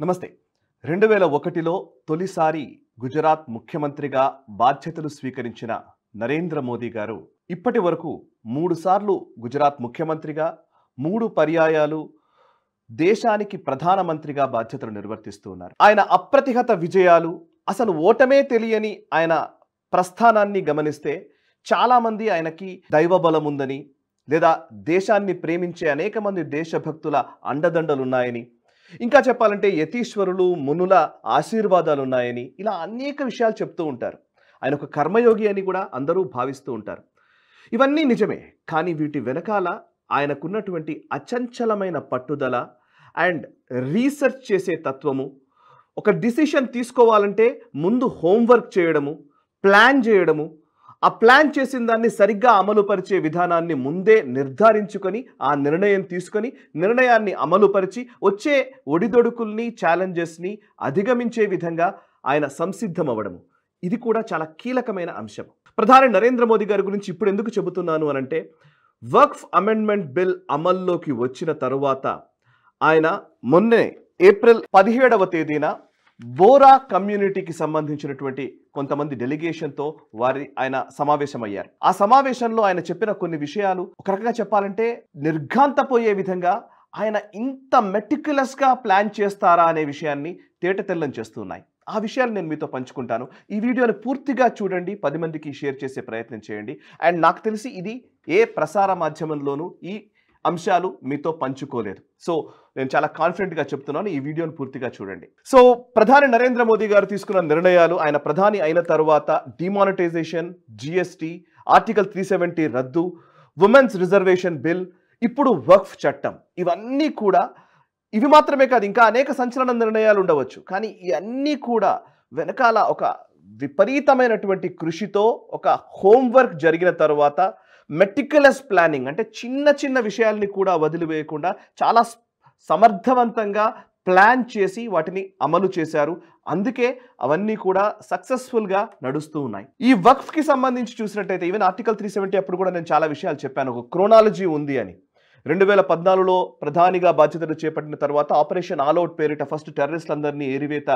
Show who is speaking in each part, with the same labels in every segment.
Speaker 1: నమస్తే. 2001లో తొలిసారి గుజరాత్ ముఖ్యమంత్రిగా బాధ్యతలు స్వీకరించిన నరేంద్ర మోదీ గారు ఇప్పటి వరకు 3 సార్లు గుజరాత్ ముఖ్యమంత్రిగా, 3 పర్యాయాలు దేశానికి ప్రధానమంత్రిగా బాధ్యతలు నిర్వర్తిస్తూ ఉన్నారు. ఆయన అప్రతిహత విజయాలు, అసలు ఓటమే తెలియని ఆయన ప్రస్థానాన్ని గమనిస్తే చాలామంది ఆయనకి దైవబలం ఉందని, లేదా దేశాన్ని ప్రేమించే అనేక మంది దేశభక్తుల అండదండలున్నాయని, ఇంకా చెప్పాలంటే యతీశ్వరులు, మునుల ఆశీర్వాదాలున్నాయని, ఇలా అనేక విషయాలు చెప్తూ ఉంటారు. ఆయన ఒక కర్మయోగి అని కూడా అందరూ భావిస్తూ ఉంటారు. ఇవన్నీ నిజమే. కానీ వీటి వెనకాల ఆయనకున్నటువంటి అచంచలమైన పట్టుదల అండ్ రీసెర్చ్ చేసే తత్వము, ఒక డిసిషన్ తీసుకోవాలంటే ముందు హోంవర్క్ చేయడము, ప్లాన్ చేయడము, ఆ ప్లాన్ చేసిన దాన్ని సరిగ్గా అమలుపరిచే విధానాన్ని ముందే నిర్ధారించుకొని ఆ నిర్ణయం తీసుకొని నిర్ణయాన్ని అమలుపరిచి వచ్చే ఒడిదొడుకుల్ని, ఛాలెంజెస్ని అధిగమించే విధంగా ఆయన సంసిద్ధం అవ్వడము, ఇది కూడా చాలా కీలకమైన అంశం. ప్రధాని నరేంద్ర మోదీ గారి గురించి ఇప్పుడు ఎందుకు చెబుతున్నాను అనంటే, వక్ఫ్ అమెండ్మెంట్ బిల్ అమల్లోకి వచ్చిన తరువాత ఆయన మొన్నే ఏప్రిల్ 17వ తేదీన బోరా కమ్యూనిటీకి సంబంధించినటువంటి కొంతమంది డెలిగేషన్తో ఆయన సమావేశమయ్యారు. ఆ సమావేశంలో ఆయన చెప్పిన కొన్ని విషయాలు ఒక రకంగా చెప్పాలంటే నిర్ఘాంతపోయే విధంగా, ఆయన ఇంత మెటిక్యులస్గా ప్లాన్ చేస్తారా అనే విషయాన్ని తేటతెల్లం చేస్తున్నాయి. ఆ విషయాలు నేను మీతో పంచుకుంటాను. ఈ వీడియోని పూర్తిగా చూడండి, 10 మందికి షేర్ చేసే ప్రయత్నం చేయండి. అండ్ నాకు తెలిసి ఇది ఏ ప్రసార మాధ్యమంలోనూ ఈ అంశాలు మీతో పంచుకోలేదు. సో నేను చాలా కాన్ఫిడెంట్గా చెప్తున్నాను, ఈ వీడియోని పూర్తిగా చూడండి. సో ప్రధాని నరేంద్ర మోదీ గారు తీసుకున్న నిర్ణయాలు, ఆయన ప్రధాని అయిన తర్వాత డిమానిటైజేషన్, జిఎస్టీ, ఆర్టికల్ 370 రద్దు, ఉమెన్స్ రిజర్వేషన్ బిల్, ఇప్పుడు వక్ఫ్ చట్టం, ఇవన్నీ కూడా, ఇవి మాత్రమే కాదు ఇంకా అనేక సంచలన నిర్ణయాలు ఉండవచ్చు. కానీ ఇవన్నీ కూడా వెనకాల ఒక విపరీతమైనటువంటి కృషితో, ఒక హోంవర్క్ జరిగిన తర్వాత, మెటిక్యులస్ ప్లానింగ్ అంటే చిన్న చిన్న విషయాల్ని కూడా వదిలివేయకుండా చాలా సమర్థవంతంగా ప్లాన్ చేసి వాటిని అమలు చేశారు. అందుకే అవన్నీ కూడా సక్సెస్ఫుల్గా నడుస్తూ ఉన్నాయి. ఈ వక్ఫ్కి సంబంధించి చూసినట్టయితే ఈవెన్ ఆర్టికల్ 370 అప్పుడు కూడా నేను చాలా విషయాలు చెప్పాను, ఒక క్రోనాలజీ ఉంది అని. 2014లో ప్రధానిగా బాధ్యతలు చేపట్టిన తర్వాత ఆపరేషన్ ఆల్అవుట్ పేరిట ఫస్ట్ టెర్రరిస్టులందరినీ ఏరివేత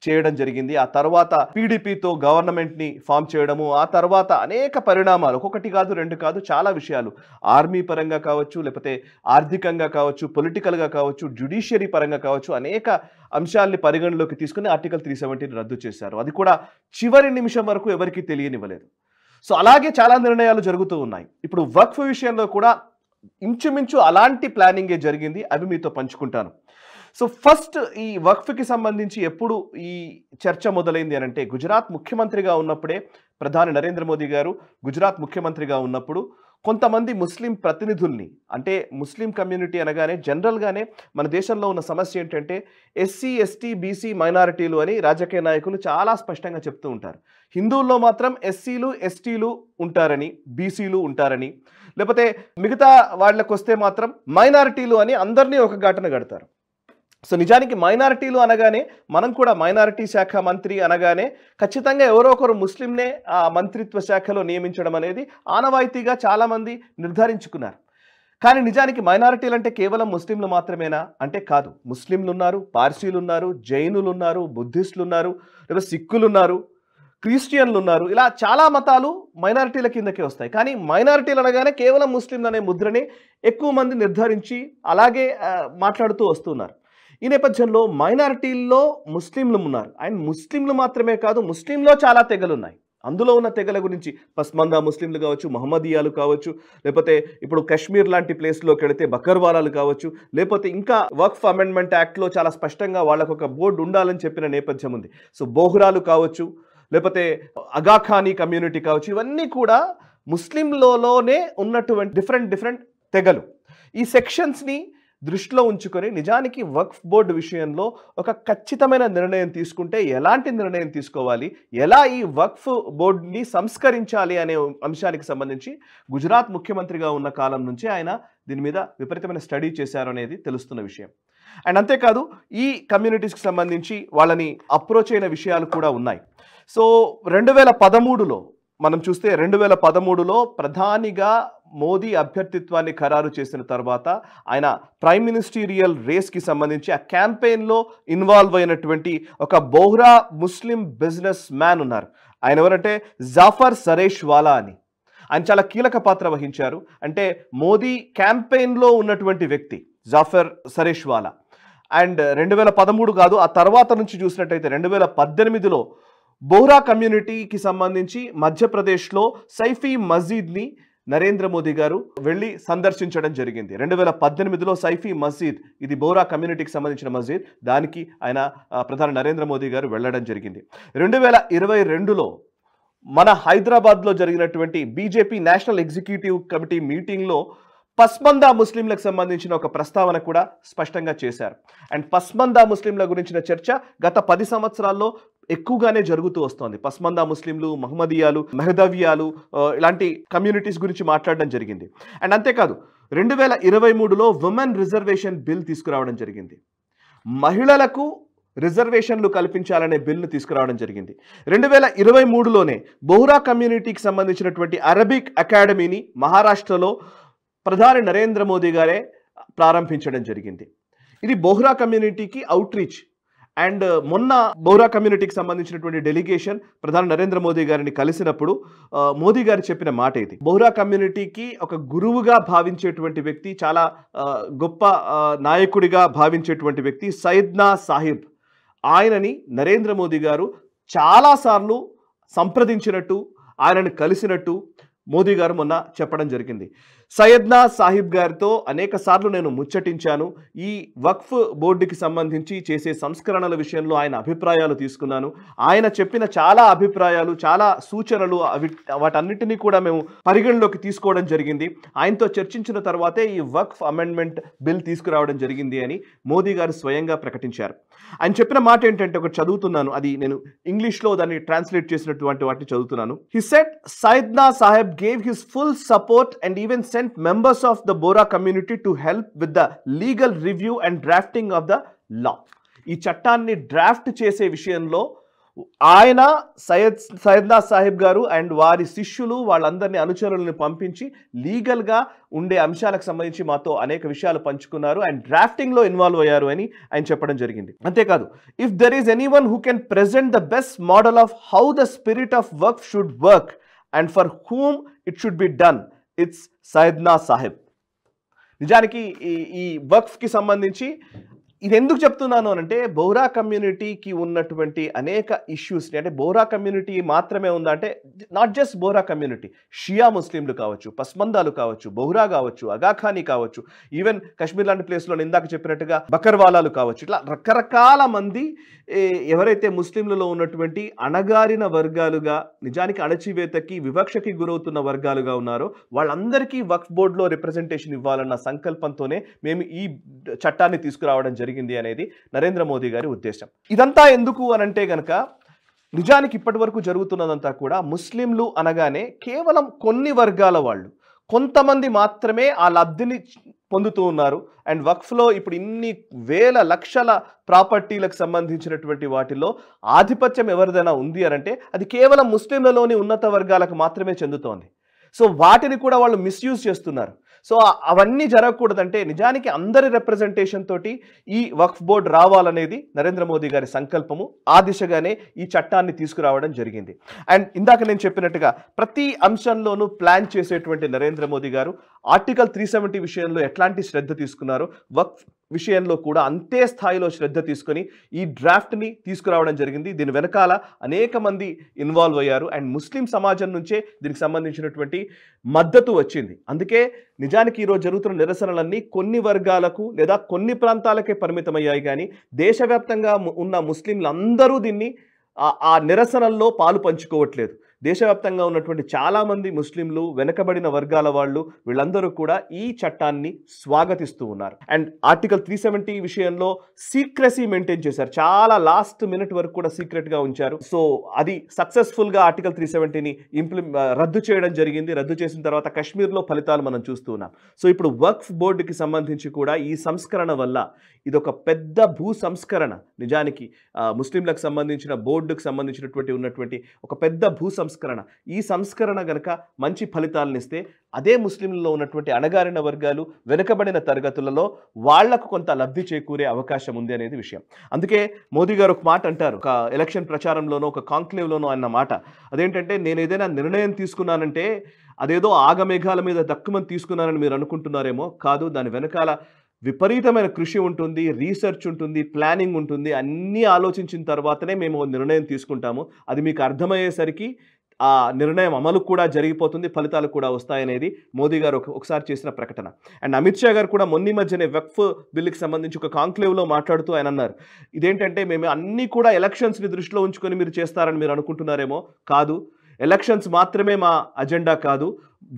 Speaker 1: చేయడం జరిగింది. ఆ తర్వాత పీడీపీతో గవర్నమెంట్ని ఫామ్ చేయడము, ఆ తర్వాత అనేక పరిణామాలు, ఒక్కొక్కటి కాదు, 2 కాదు, చాలా విషయాలు, ఆర్మీ పరంగా కావచ్చు, లేకపోతే ఆర్థికంగా కావచ్చు, పొలిటికల్గా కావచ్చు, జ్యుడిషియరీ పరంగా కావచ్చు, అనేక అంశాలని పరిగణలోకి తీసుకుని ఆర్టికల్ 370ని రద్దు చేశారు. అది కూడా చివరి నిమిషం వరకు ఎవరికీ తెలియనివ్వలేదు. సో అలాగే చాలా నిర్ణయాలు జరుగుతూ ఉన్నాయి. ఇప్పుడు వక్ఫ్ విషయంలో కూడా ఇంచుమించు అలాంటి ప్లానింగే జరిగింది. అవి మీతో పంచుకుంటాను. సో ఫస్ట్ ఈ వక్ఫ్కి సంబంధించి ఎప్పుడు ఈ చర్చ మొదలైంది అనంటే, గుజరాత్ ముఖ్యమంత్రిగా ఉన్నప్పుడే ప్రధాని నరేంద్ర మోదీ గారు గుజరాత్ ముఖ్యమంత్రిగా ఉన్నప్పుడు కొంతమంది ముస్లిం ప్రతినిధుల్ని, అంటే ముస్లిం కమ్యూనిటీ అనగానే జనరల్గానే మన దేశంలో ఉన్న సమస్య ఏంటంటే ఎస్సీ, ఎస్టీ, బీసీ మైనారిటీలు అని రాజకీయ నాయకులు చాలా స్పష్టంగా చెప్తూ ఉంటారు. హిందువుల్లో మాత్రం ఎస్సీలు, ఎస్టీలు ఉంటారని, బీసీలు ఉంటారని, లేకపోతే మిగతా వాళ్ళకు వస్తే మాత్రం మైనారిటీలు అని అందరినీ ఒక ఘటన కడతారు. సో నిజానికి మైనారిటీలు అనగానే, మనం కూడా మైనారిటీ శాఖ మంత్రి అనగానే ఖచ్చితంగా ఎవరో ఒకరు ముస్లింనే ఆ మంత్రిత్వ శాఖలో నియమించడం అనేది ఆనవాయితీగా చాలామంది నిర్ధారించుకున్నారు. కానీ నిజానికి మైనారిటీలు అంటే కేవలం ముస్లింలు మాత్రమేనా అంటే కాదు. ముస్లింలు ఉన్నారు, పార్సీలు ఉన్నారు, జైనులు ఉన్నారు, బుద్ధిస్టులు ఉన్నారు, లేదా సిక్కులు ఉన్నారు, క్రిస్టియన్లు ఉన్నారు. ఇలా చాలా మతాలు మైనారిటీల కిందకే వస్తాయి. కానీ మైనారిటీలు అనగానే కేవలం ముస్లింలు అనే ముద్రని ఎక్కువ మంది నిర్ధారించి అలాగే మాట్లాడుతూ వస్తున్నారు. ఈ నేపథ్యంలో మైనారిటీల్లో ముస్లింలు ఉన్నారు. అండ్ ముస్లింలు మాత్రమే కాదు, ముస్లింలో చాలా తెగలు ఉన్నాయి. అందులో ఉన్న తెగల గురించి పస్మందా ముస్లింలు కావచ్చు, మహమ్మదీయాలు కావచ్చు, లేకపోతే ఇప్పుడు కశ్మీర్ లాంటి ప్లేస్లోకి వెళితే బకర్వాలాలు కావచ్చు, లేకపోతే ఇంకా వక్ఫ్ అమెండ్మెంట్ యాక్ట్లో చాలా స్పష్టంగా వాళ్ళకు ఒక బోర్డు ఉండాలని చెప్పిన నేపథ్యం ఉంది. సో బోహ్రాలు కావచ్చు, లేకపోతే అగాఖానీ కమ్యూనిటీ కావచ్చు, ఇవన్నీ కూడా ముస్లింలలోనే ఉన్నటువంటి డిఫరెంట్ తెగలు. ఈ సెక్షన్స్ని దృష్టిలో ఉంచుకొని నిజానికి వక్ఫ్ బోర్డు విషయంలో ఒక ఖచ్చితమైన నిర్ణయం తీసుకుంటే ఎలాంటి నిర్ణయం తీసుకోవాలి, ఎలా ఈ వక్ఫ్ బోర్డుని సంస్కరించాలి అనే అంశానికి సంబంధించి గుజరాత్ ముఖ్యమంత్రిగా ఉన్న కాలం నుంచి ఆయన దీని మీద విపరీతమైన స్టడీ చేశారు అనేది తెలుస్తున్న విషయం. అండ్ అంతేకాదు ఈ కమ్యూనిటీస్కి సంబంధించి వాళ్ళని అప్రోచ్ అయిన విషయాలు కూడా ఉన్నాయి. సో 2013లో మనం చూస్తే 2013లో ప్రధానిగా మోదీ అభ్యర్థిత్వాన్ని ఖరారు చేసిన తర్వాత ఆయన ప్రైమ్ మినిస్టీరియల్ రేస్కి సంబంధించి ఆ క్యాంపెయిన్లో ఇన్వాల్వ్ అయినటువంటి ఒక బోహ్రా ముస్లిం బిజినెస్ మ్యాన్ ఉన్నారు. ఆయన ఎవరంటే జాఫర్ సరేష్వాలా అని. ఆయన చాలా కీలక పాత్ర వహించారు. అంటే మోదీ క్యాంపెయిన్లో ఉన్నటువంటి వ్యక్తి జాఫర్ సరేష్వాలా. అండ్ 2013 కాదు, ఆ తర్వాత నుంచి చూసినట్టయితే 2018లో బోహ్రా కమ్యూనిటీకి సంబంధించి మధ్యప్రదేశ్లో సైఫీ మస్జిద్ని నరేంద్ర మోదీ గారు వెళ్ళి సందర్శించడం జరిగింది. 2018లో సైఫీ మస్జిద్, ఇది బోహ్రా కమ్యూనిటీకి సంబంధించిన మస్జిద్, దానికి ఆయన ప్రధాని నరేంద్ర మోదీ గారు వెళ్ళడం జరిగింది. 2022లో మన హైదరాబాద్లో జరిగినటువంటి బీజేపీ నేషనల్ ఎగ్జిక్యూటివ్ కమిటీ మీటింగ్లో పస్మందా ముస్లింలకు సంబంధించిన ఒక ప్రస్తావన కూడా స్పష్టంగా చేశారు. అండ్ పస్మందా ముస్లింల గురించిన చర్చ గత 10 సంవత్సరాల్లో ఎక్కువగానే జరుగుతూ వస్తోంది. పస్మందా ముస్లింలు, మహమ్మదీయాలు, మెహదవియాలు, ఇలాంటి కమ్యూనిటీస్ గురించి మాట్లాడడం జరిగింది. అండ్ అంతేకాదు 2023లో ఉమెన్ రిజర్వేషన్ బిల్ తీసుకురావడం జరిగింది. మహిళలకు రిజర్వేషన్లు కల్పించాలనే బిల్ను తీసుకురావడం జరిగింది. 2023లోనే బోహ్రా కమ్యూనిటీకి సంబంధించినటువంటి అరబిక్ అకాడమీని మహారాష్ట్రలో ప్రధాని నరేంద్ర మోదీ గారే ప్రారంభించడం జరిగింది. ఇది బోహ్రా కమ్యూనిటీకి అవుట్ రీచ్. అండ్ మొన్న బోహ్రా కమ్యూనిటీకి సంబంధించినటువంటి డెలిగేషన్ ప్రధాని నరేంద్ర మోదీ గారిని కలిసినప్పుడు మోదీ గారు చెప్పిన మాట ఇది. బోహ్రా కమ్యూనిటీకి ఒక గురువుగా భావించేటువంటి వ్యక్తి, చాలా గొప్ప నాయకుడిగా భావించేటువంటి వ్యక్తి సయ్యద్నా సాహిబ్. ఆయనని నరేంద్ర మోదీ గారు చాలాసార్లు సంప్రదించినట్టు, ఆయనను కలిసినట్టు మోదీ గారు మొన్న చెప్పడం జరిగింది. సయ్యద్నా సాహిబ్ గారితో అనేక సార్లు నేను ముచ్చటించాను. ఈ వక్ఫ్ బోర్డుకి సంబంధించి చేసే సంస్కరణల విషయంలో ఆయన అభిప్రాయాలు తీసుకున్నాను. ఆయన చెప్పిన చాలా అభిప్రాయాలు, చాలా సూచనలు, వాటన్నిటినీ కూడా మేము పరిగణలోకి తీసుకోవడం జరిగింది. ఆయనతో చర్చించిన తర్వాతే ఈ వక్ఫ్ అమెండ్మెంట్ బిల్ తీసుకురావడం జరిగింది అని మోదీ గారు స్వయంగా ప్రకటించారు. ఆయన చెప్పిన మాట ఏంటంటే, ఒకటి చదువుతున్నాను, అది నేను ఇంగ్లీష్లో దాన్ని ట్రాన్స్లేట్ చేసినటువంటి వాటిని చదువుతున్నాను. He said Syedna Sahib gave his full support and even sent members of the Bohra community to help with the legal review and drafting of the law. ఈ చట్టాన్ని డ్రాఫ్ట్ చేసే విషయంలో ఆయన సయ్యద్నా సాహిబ్ గారు అండ్ వారి శిష్యులు వాళ్ళందరినీ అనుచరులను పంపించి లీగల్గా ఉండే అంశాలకు సంబంధించి మాతో అనేక విషయాలు పంచుకున్నారు అండ్ డ్రాఫ్టింగ్లో ఇన్వాల్వ్ అయ్యారు అని ఆయన చెప్పడం జరిగింది. అంతేకాదు, if there is anyone who can present the best model of how the spirit of work should work and for whom it should be done, it's Syedna Sahib. నిజానికి ఈ వక్ఫ్కి సంబంధించి ఇది ఎందుకు చెప్తున్నాను అంటే, బోహ్రా కమ్యూనిటీకి ఉన్నటువంటి అనేక ఇష్యూస్ని, అంటే బోహ్రా కమ్యూనిటీ మాత్రమే ఉందా అంటే నాట్ జస్ట్ బోహ్రా కమ్యూనిటీ, షియా ముస్లింలు కావచ్చు, పస్మందాలు కావచ్చు, బోహ్రా కావచ్చు, అగాఖానీ కావచ్చు, ఈవెన్ కశ్మీర్ లాంటి ప్లేస్లో ఇందాక చెప్పినట్టుగా బకర్వాలాలు కావచ్చు, ఇట్లా రకరకాల మంది ఎవరైతే ముస్లింలలో ఉన్నటువంటి అణగారిన వర్గాలుగా, నిజానికి అణచివేతకి, వివక్షకి గురవుతున్న వర్గాలుగా ఉన్నారో వాళ్ళందరికీ వక్ఫ్ బోర్డులో రిప్రజెంటేషన్ ఇవ్వాలన్న సంకల్పంతోనే మేము ఈ చట్టాన్ని తీసుకురావడం జరిగింది అనేది నరేంద్ర మోదీ గారి ఉద్దేశం. ఇదంతా ఎందుకు అనంటే గనక, నిజానికి ఇప్పటి వరకు జరుగుతున్నదంతా కూడా ముస్లింలు అనగానే కేవలం కొన్ని వర్గాల వాళ్ళు, కొంతమంది మాత్రమే ఆ లబ్ధిని పొందుతూ ఉన్నారు. అండ్ వక్ఫ్లో ఇప్పుడు ఇన్ని వేల లక్షల ప్రాపర్టీలకు సంబంధించినటువంటి వాటిలో ఆధిపత్యం ఎవరిదైనా ఉంది అనంటే అది కేవలం ముస్లింలలోని ఉన్నత వర్గాలకు మాత్రమే చెందుతోంది. సో వాటిని కూడా వాళ్ళు మిస్యూజ్ చేస్తున్నారు. సో అవన్నీ జరగకూడదంటే నిజానికి అందరి రిప్రజెంటేషన్ తోటి ఈ వక్ఫ్ బోర్డు రావాలనేది నరేంద్ర మోదీ గారి సంకల్పము. ఆ దిశగానే ఈ చట్టాన్ని తీసుకురావడం జరిగింది. అండ్ ఇందాక నేను చెప్పినట్టుగా ప్రతి అంశంలోనూ ప్లాన్ చేసేటువంటి నరేంద్ర మోదీ గారు ఆర్టికల్ 370 విషయంలో ఎట్లాంటి శ్రద్ధ తీసుకున్నారు, వక్ఫ్ విషయంలో కూడా అంతే స్థాయిలో శ్రద్ధ తీసుకొని ఈ డ్రాఫ్ట్ని తీసుకురావడం జరిగింది. దీని వెనకాల అనేక మంది ఇన్వాల్వ్ అయ్యారు అండ్ ముస్లిం సమాజం నుంచే దీనికి సంబంధించినటువంటి మద్దతు వచ్చింది. అందుకే నిజానికి ఈరోజు జరుగుతున్న నిరసనలన్నీ కొన్ని వర్గాలకు లేదా కొన్ని ప్రాంతాలకే పరిమితమయ్యాయి, కానీ దేశవ్యాప్తంగా ఉన్న ముస్లింలందరూ దీన్ని ఆ నిరసనల్లో పాలు పంచుకోవట్లేదు. దేశవ్యాప్తంగా ఉన్నటువంటి చాలామంది ముస్లింలు, వెనకబడిన వర్గాల వాళ్ళు, వీళ్ళందరూ కూడా ఈ చట్టాన్ని స్వాగతిస్తూ ఉన్నారు. అండ్ ఆర్టికల్ 370 విషయంలో సీక్రెసీ మెయింటైన్ చేశారు. చాలా లాస్ట్ మినిట్ వరకు కూడా సీక్రెట్గా ఉంచారు. సో అది సక్సెస్ఫుల్గా ఆర్టికల్ 370ని రద్దు చేయడం జరిగింది. రద్దు చేసిన తర్వాత కశ్మీర్లో ఫలితాలు మనం చూస్తూ ఉన్నాం. సో ఇప్పుడు వక్ఫ్ బోర్డుకి సంబంధించి కూడా ఈ సంస్కరణ వల్ల ఇదొక పెద్ద భూ సంస్కరణ. నిజానికి ముస్లింలకు సంబంధించిన బోర్డుకు సంబంధించినటువంటి ఉన్నటువంటి ఒక పెద్ద భూ సంస్కరణ ఈ సంస్కరణ గనక మంచి ఫలితాలను ఇస్తే అదే ముస్లింలలో ఉన్నటువంటి అణగారిన వర్గాలు, వెనుకబడిన తరగతులలో వాళ్లకు కొంత లబ్ధి చేకూరే అవకాశం ఉంది అనేది విషయం. అందుకే మోదీ గారు ఒక మాట అంటారు, ఒక ఎలక్షన్ ప్రచారంలోనో ఒక కాంక్లేవ్లోనో అన్న మాట. అదేంటంటే, నేను ఏదైనా నిర్ణయం తీసుకున్నానంటే అదేదో ఆగమేఘాల మీద దక్కుమని తీసుకున్నానని మీరు అనుకుంటున్నారేమో, కాదు. దాని వెనకాల విపరీతమైన కృషి ఉంటుంది, రీసెర్చ్ ఉంటుంది, ప్లానింగ్ ఉంటుంది. అన్నీ ఆలోచించిన తర్వాతనే మేము నిర్ణయం తీసుకుంటాము. అది మీకు అర్థమయ్యేసరికి ఆ నిర్ణయం అమలు కూడా జరిగిపోతుంది, ఫలితాలు కూడా వస్తాయనేది మోదీ గారు ఒకసారి చేసిన ప్రకటన. అండ్ అమిత్ షా గారు కూడా మొన్న మధ్యనే వక్ఫ్ బిల్లుకి సంబంధించి ఒక కాంక్లేవ్లో మాట్లాడుతూ ఆయన అన్నారు, ఇదేంటంటే మేము అన్నీ కూడా ఎలక్షన్స్ని దృష్టిలో ఉంచుకొని మీరు చేస్తారని మీరు అనుకుంటున్నారేమో, కాదు. ఎలక్షన్స్ మాత్రమే మా అజెండా కాదు,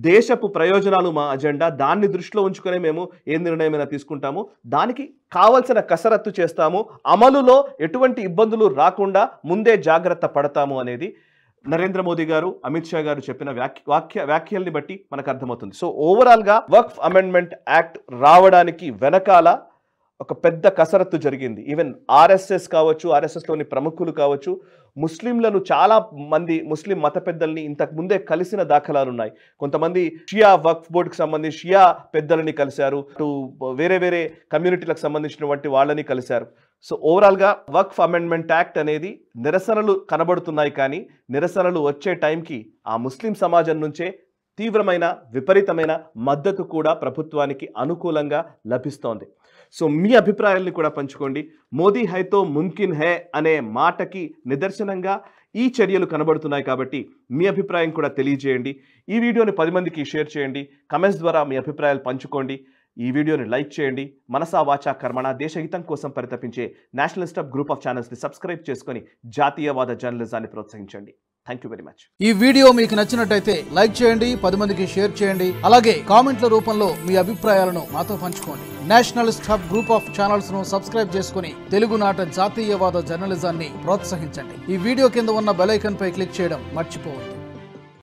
Speaker 1: దేశపు ప్రయోజనాలు మా అజెండా. దాన్ని దృష్టిలో ఉంచుకొని మేము ఏ నిర్ణయమైనా తీసుకుంటాము, దానికి కావలసిన కసరత్తు చేస్తాము, అమలులో ఎటువంటి ఇబ్బందులు రాకుండా ముందే జాగ్రత్త పడతాము అనేది నరేంద్ర మోదీ గారు, అమిత్ షా గారు చెప్పిన వ్యాఖ్యల్ని బట్టి మనకు అర్థమవుతుంది. సో ఓవరాల్గా వక్ఫ్ అమెండ్మెంట్ యాక్ట్ రావడానికి వెనకాల ఒక పెద్ద కసరత్తు జరిగింది. ఈవెన్ ఆర్ఎస్ఎస్ కావచ్చు, ఆర్ఎస్ఎస్లోని ప్రముఖులు కావచ్చు, ముస్లింలను చాలా మంది ముస్లిం మత పెద్దల్ని ఇంతకు ముందే కలిసిన దాఖలాలు ఉన్నాయి. కొంతమంది షియా వక్ఫ్ బోర్డుకి సంబంధించి షియా పెద్దలని కలిశారు, వేరే వేరే కమ్యూనిటీలకు సంబంధించినటువంటి వాళ్ళని కలిశారు. సో ఓవరాల్గా వక్ఫ్ అమెండ్మెంట్ యాక్ట్ అనేది నిరసనలు కనబడుతున్నాయి, కానీ నిరసనలు వచ్చే టైంకి ఆ ముస్లిం సమాజం నుంచే తీవ్రమైన విపరీతమైన మద్దతు కూడా ప్రభుత్వానికి అనుకూలంగా లభిస్తోంది. సో మీ అభిప్రాయాల్ని కూడా పంచుకోండి. మోదీ హైతో ముమ్కిన్ హై అనే మాటకి నిదర్శనంగా ఈ చర్యలు కనబడుతున్నాయి కాబట్టి మీ అభిప్రాయం కూడా తెలియజేయండి. ఈ వీడియోని 10 మందికి షేర్ చేయండి. కమెంట్స్ ద్వారా మీ అభిప్రాయాలు పంచుకోండి. ఈ వీడియోని లైక్ చేయండి. మనసా వాచా కర్మణ దేశహితం కోసం పరితపించే నేషనలిస్ట్ హబ్ గ్రూప్ ఆఫ్ ఛానల్స్ని సబ్స్క్రైబ్ చేసుకొని జాతీయవాద జర్నలిజాన్ని ప్రోత్సహించండి. Thank you very much.
Speaker 2: ఈ వీడియో మీకు నచ్చినట్టయితే లైక్ చేయండి, 10 మందికి షేర్ చేయండి. అలాగే కామెంట్ల రూపంలో మీ అభిప్రాయాలను మాతో పంచుకోండి. Nationalist Hub group of channels ను సబ్స్క్రైబ్ చేసుకుని తెలుగునాట జాతీయవాద జర్నలిజాన్ని ప్రోత్సహించండి. ఈ వీడియో కింద ఉన్న బెల్ ఐకాన్ పై క్లిక్ చేయడం మర్చిపోవద్దు.